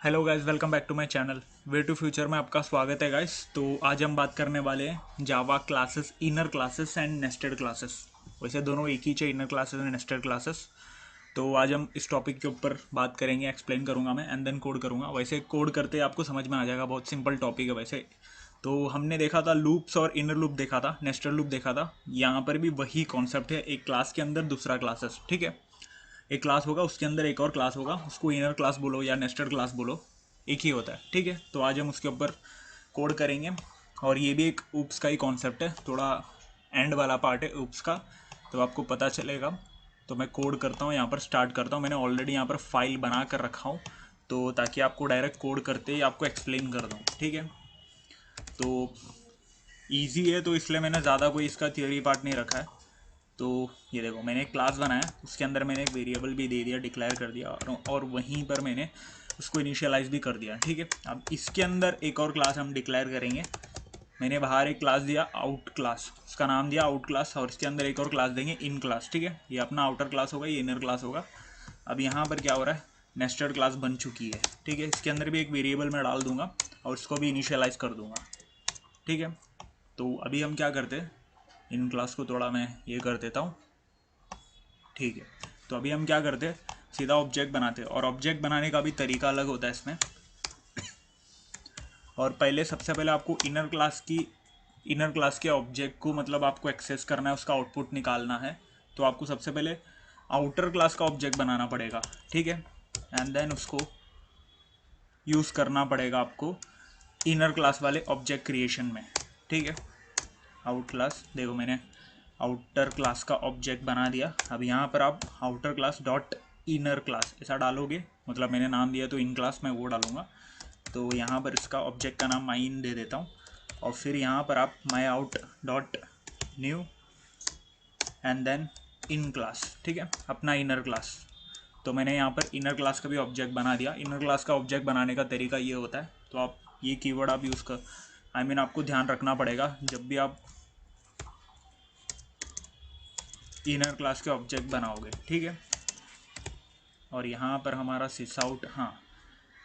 Hello guys, welcome back to my channel Way to Future में आपका स्वागत है गाइस। तो आज हम बात करने वाले हैं Java classes, inner classes and nested classes. वैसे दोनों एक ही है, inner classes and nested classes. तो आज हम इस टॉपिक के ऊपर बात करेंगे, एक्सप्लेन करूंगा मैं एंड देन कोड करूंगा। वैसे कोड करते आपको समझ में आ जाएगा, बहुत सिंपल टॉपिक है वैसे। तो हमने देखा था लूप्स और इनर लूप देखा था, नेस्टेड लूप देखा था। यहाँ पर भी वही कॉन्सेप्ट है, एक क्लास के अंदर दूसरा क्लासेस। ठीक है, एक क्लास होगा, उसके अंदर एक और क्लास होगा, उसको इनर क्लास बोलो या नेस्टेड क्लास बोलो, एक ही होता है। ठीक है, तो आज हम उसके ऊपर कोड करेंगे। और ये भी एक ऊप्स का ही कॉन्सेप्ट है, थोड़ा एंड वाला पार्ट है ऊप्स का, तो आपको पता चलेगा। तो मैं कोड करता हूँ, यहाँ पर स्टार्ट करता हूँ। मैंने ऑलरेडी यहाँ पर फाइल बना कर रखा हूँ, तो ताकि आपको डायरेक्ट कोड करते ही आपको एक्सप्लेन कर दूँ। ठीक है, तो ईजी है, तो इसलिए मैंने ज़्यादा कोई इसका थियोरी पार्ट नहीं रखा है। तो ये देखो, मैंने एक क्लास बनाया, उसके अंदर मैंने एक वेरिएबल भी दे दिया, डिक्लेयर कर दिया, और वहीं पर मैंने उसको इनिशियलाइज भी कर दिया। ठीक है, अब इसके अंदर एक और क्लास हम डिक्लेयर करेंगे। मैंने बाहर एक क्लास दिया आउट क्लास, उसका नाम दिया आउट क्लास, और इसके अंदर एक और क्लास देंगे इन क्लास। ठीक है, ये अपना आउटर क्लास होगा, ये इनर क्लास होगा। अब यहाँ पर क्या हो रहा है, नेस्टेड क्लास बन चुकी है। ठीक है, इसके अंदर भी एक वेरिएबल मैं डाल दूंगा और इसको भी इनिशियलाइज कर दूंगा। ठीक है, तो अभी हम क्या करते हैं, इन क्लास को थोड़ा मैं ये कर देता हूँ। ठीक है, तो अभी हम क्या करते हैं, सीधा ऑब्जेक्ट बनाते हैं। और ऑब्जेक्ट बनाने का भी तरीका अलग होता है इसमें। और पहले सबसे पहले आपको इनर क्लास के ऑब्जेक्ट को मतलब आपको एक्सेस करना है, उसका आउटपुट निकालना है। तो आपको सबसे पहले आउटर क्लास का ऑब्जेक्ट बनाना पड़ेगा। ठीक है, एंड देन उसको यूज़ करना पड़ेगा आपको इनर क्लास वाले ऑब्जेक्ट क्रिएशन में। ठीक है, आउट क्लास, देखो मैंने आउटर क्लास का ऑब्जेक्ट बना दिया। अब यहाँ पर आप outer class dot inner class ऐसा डालोगे, मतलब मैंने नाम दिया तो इन क्लास में वो डालूंगा। तो यहाँ पर इसका ऑब्जेक्ट का नाम माई इन दे देता हूँ। और फिर यहाँ पर आप my out dot new and then in class. ठीक है, अपना इनर क्लास। तो मैंने यहाँ पर इनर क्लास का भी ऑब्जेक्ट बना दिया। इनर क्लास का ऑब्जेक्ट बनाने का तरीका ये होता है, तो आप ये कीवर्ड आप यूज़ कर आपको ध्यान रखना पड़ेगा जब भी आप इनर क्लास के ऑब्जेक्ट बनाओगे। ठीक है, और यहाँ पर हमारा सिस आउट हाँ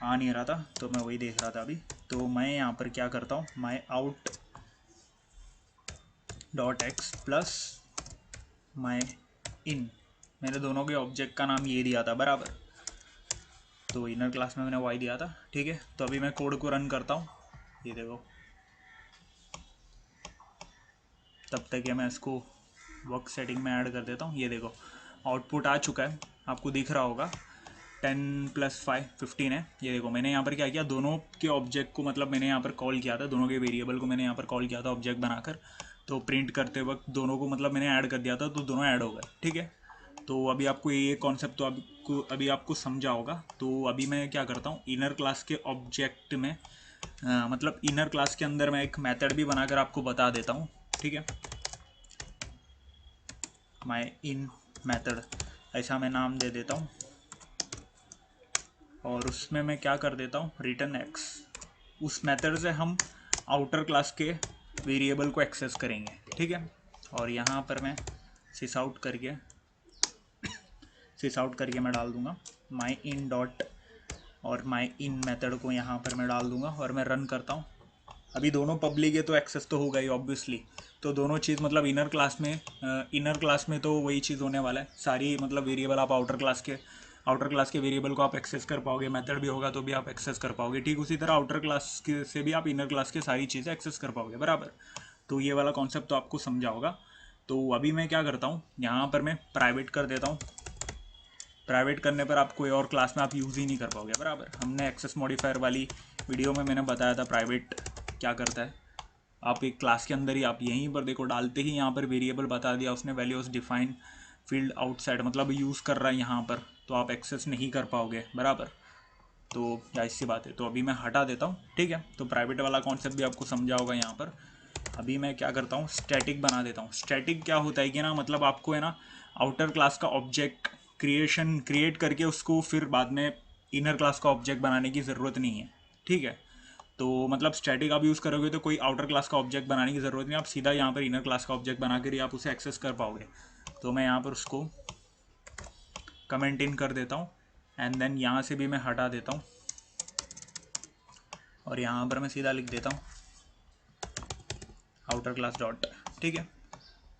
आ नहीं रहा था, तो मैं वही देख रहा था अभी। तो मैं यहाँ पर क्या करता हूँ, my out dot X plus my in, मैंने दोनों के ऑब्जेक्ट का नाम ये दिया था बराबर। तो इनर क्लास में मैंने वाई दिया था। ठीक है, तो अभी मैं कोड को रन करता हूँ। ये देखो, तब तक ये मैं इसको वर्क सेटिंग में ऐड कर देता हूँ। ये देखो, आउटपुट आ चुका है, आपको दिख रहा होगा। 10 + 5 = 15 है। ये देखो, मैंने यहाँ पर क्या किया, दोनों के ऑब्जेक्ट को मतलब मैंने यहाँ पर कॉल किया था, दोनों के वेरिएबल को मैंने यहाँ पर कॉल किया था ऑब्जेक्ट बनाकर। तो प्रिंट करते वक्त दोनों को मतलब मैंने ऐड कर दिया था, तो दोनों ऐड हो गए। ठीक है, तो अभी आपको ये कॉन्सेप्ट तो अभी आपको समझा होगा। तो अभी मैं क्या करता हूँ, इनर क्लास के ऑब्जेक्ट में मतलब इनर क्लास के अंदर मैं एक मेथड भी बनाकर आपको बता देता हूँ। ठीक है, माई इन मेथड ऐसा मैं नाम दे देता हूँ, और उसमें मैं क्या कर देता हूँ, रिटर्न एक्स। उस मेथड से हम आउटर क्लास के वेरिएबल को एक्सेस करेंगे। ठीक है, और यहाँ पर मैं सिस आउट करके मैं डाल दूँगा माई इन डॉट, और माई इन मेथड को यहाँ पर मैं डाल दूँगा, और मैं रन करता हूँ। अभी दोनों पब्लिक है तो एक्सेस तो होगा ही ऑब्वियसली। तो दोनों चीज़ मतलब इनर क्लास में तो वही चीज़ होने वाला है। सारी मतलब वेरिएबल आप आउटर क्लास के वेरिएबल को आप एक्सेस कर पाओगे, मेथड भी होगा तो भी आप एक्सेस कर पाओगे। ठीक उसी तरह आउटर क्लास के से भी आप इनर क्लास के सारी चीज़ें एक्सेस कर पाओगे बराबर। तो ये वाला कॉन्सेप्ट तो आपको समझा होगा। तो अभी मैं क्या करता हूँ, यहाँ पर मैं प्राइवेट कर देता हूँ। प्राइवेट करने पर आप कोई और क्लास में आप यूज़ ही नहीं कर पाओगे बराबर। हमने एक्सेस मॉडिफायर वाली वीडियो में मैंने बताया था प्राइवेट क्या करता है। आप एक क्लास के अंदर ही आप यहीं पर देखो, डालते ही यहाँ पर वेरिएबल बता दिया उसने, वैल्यूज डिफाइन फील्ड आउटसाइड, मतलब यूज़ कर रहा है यहाँ पर, तो आप एक्सेस नहीं कर पाओगे बराबर। तो जाहिर सी बात है, तो अभी मैं हटा देता हूँ। ठीक है, तो प्राइवेट वाला कॉन्सेप्ट भी आपको समझा होगा यहाँ पर। अभी मैं क्या करता हूँ, स्टैटिक बना देता हूँ। स्टैटिक क्या होता है कि ना, मतलब आपको है ना आउटर क्लास का ऑब्जेक्ट क्रिएट करके उसको फिर बाद में इनर क्लास का ऑब्जेक्ट बनाने की ज़रूरत नहीं है। ठीक है, तो मतलब स्टैटिक आप यूज़ करोगे तो कोई आउटर क्लास का ऑब्जेक्ट बनाने की ज़रूरत नहीं, आप सीधा यहाँ पर इनर क्लास का ऑब्जेक्ट बना कर ही आप उसे एक्सेस कर पाओगे। तो मैं यहाँ पर उसको कमेंट इन कर देता हूँ, एंड देन यहाँ से भी मैं हटा देता हूँ। और यहाँ पर मैं सीधा लिख देता हूँ आउटर क्लास डॉट, ठीक है।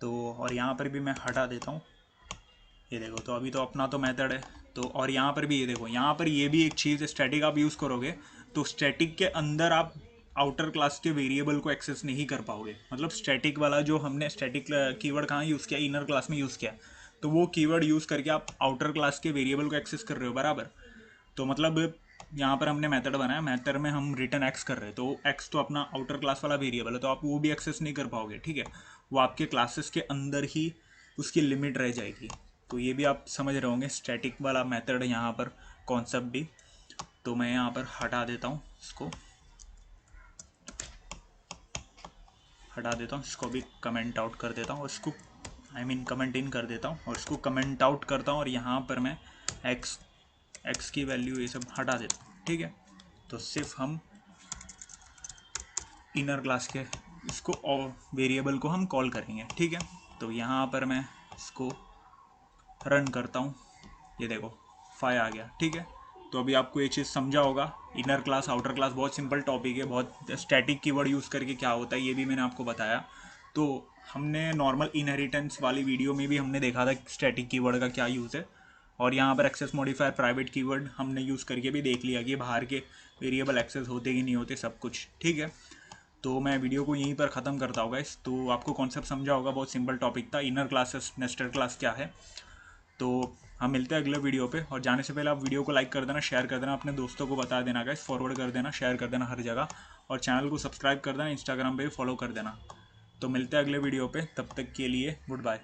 तो और यहाँ पर भी मैं हटा देता हूँ, ये देखो। तो अभी तो अपना तो मेथड है, तो और यहाँ पर भी ये देखो, यहाँ पर ये भी एक चीज़, स्टैटिक आप यूज़ करोगे तो स्टैटिक के अंदर आप आउटर क्लास के वेरिएबल को एक्सेस नहीं कर पाओगे। मतलब स्टैटिक वाला जो हमने स्टैटिक कीवर्ड कहाँ यूज़ किया, इनर क्लास में यूज़ किया, तो वो कीवर्ड यूज़ करके आप आउटर क्लास के वेरिएबल को एक्सेस कर रहे हो, बराबर। तो मतलब यहाँ पर हमने मेथड बनाया, मेथड में हम रिटर्न एक्स कर रहे हैं, तो एक्स तो अपना आउटर क्लास वाला वेरिएबल है, तो आप वो भी एक्सेस नहीं कर पाओगे, ठीक है। वो आपके क्लासेस के अंदर ही उसकी लिमिट रह जाएगी। तो ये भी आप समझ रहे होंगे स्टैटिक वाला मेथड यहाँ पर कॉन्सेप्ट भी। तो मैं यहाँ पर हटा देता हूँ, इसको हटा देता हूँ, इसको भी कमेंट आउट कर देता हूँ, और इसको कमेंट इन कर देता हूँ, और इसको कमेंट आउट करता हूँ, और यहाँ पर मैं एक्स की वैल्यू ये सब हटा देता हूँ, ठीक है। तो सिर्फ हम इनर क्लास के इसको वेरिएबल को हम कॉल करेंगे, ठीक है। तो यहाँ पर मैं इसको रन करता हूँ, ये देखो 5 आ गया, ठीक है। तो अभी आपको ये चीज़ समझा होगा, इनर क्लास आउटर क्लास बहुत सिंपल टॉपिक है, बहुत स्टैटिक कीवर्ड यूज़ करके क्या होता है ये भी मैंने आपको बताया। तो हमने नॉर्मल इनहेरिटेंस वाली वीडियो में भी हमने देखा था स्टैटिक कीवर्ड का क्या यूज़ है, और यहाँ पर एक्सेस मॉडिफायर प्राइवेट कीवर्ड हमने यूज़ करके भी देख लिया कि बाहर के वेरिएबल एक्सेस होते कि नहीं होते, सब कुछ, ठीक है। तो मैं वीडियो को यहीं पर ख़त्म करता होगा इस, तो आपको कॉन्सेप्ट समझा होगा, बहुत सिंपल टॉपिक था, इनर क्लासेस नेस्टेड क्लास क्या है। तो हम मिलते हैं अगले वीडियो पे, और जाने से पहले आप वीडियो को लाइक कर देना, शेयर कर देना, अपने दोस्तों को बता देना गाइस, फॉरवर्ड कर देना, शेयर कर देना हर जगह, और चैनल को सब्सक्राइब कर देना, इंस्टाग्राम पे भी फॉलो कर देना। तो मिलते हैं अगले वीडियो पे, तब तक के लिए गुड बाय।